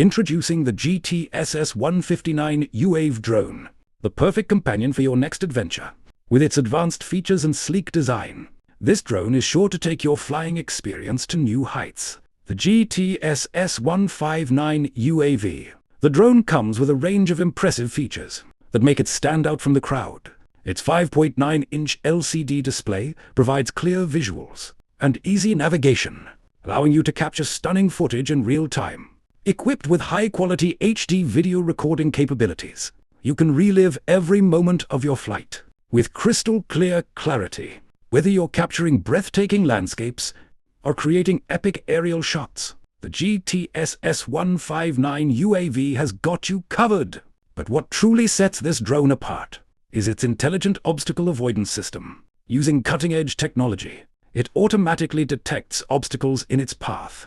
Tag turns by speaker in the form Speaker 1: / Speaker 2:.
Speaker 1: Introducing the GTS S159 UAV drone, the perfect companion for your next adventure. With its advanced features and sleek design, this drone is sure to take your flying experience to new heights. The GTS S159 UAV. The drone comes with a range of impressive features that make it stand out from the crowd. Its 5.9-inch LCD display provides clear visuals and easy navigation, allowing you to capture stunning footage in real time. Equipped with high-quality HD video recording capabilities, you can relive every moment of your flight with crystal-clear clarity. Whether you're capturing breathtaking landscapes or creating epic aerial shots, the GTS S159 UAV has got you covered. But what truly sets this drone apart is its intelligent obstacle avoidance system. Using cutting-edge technology, it automatically detects obstacles in its path,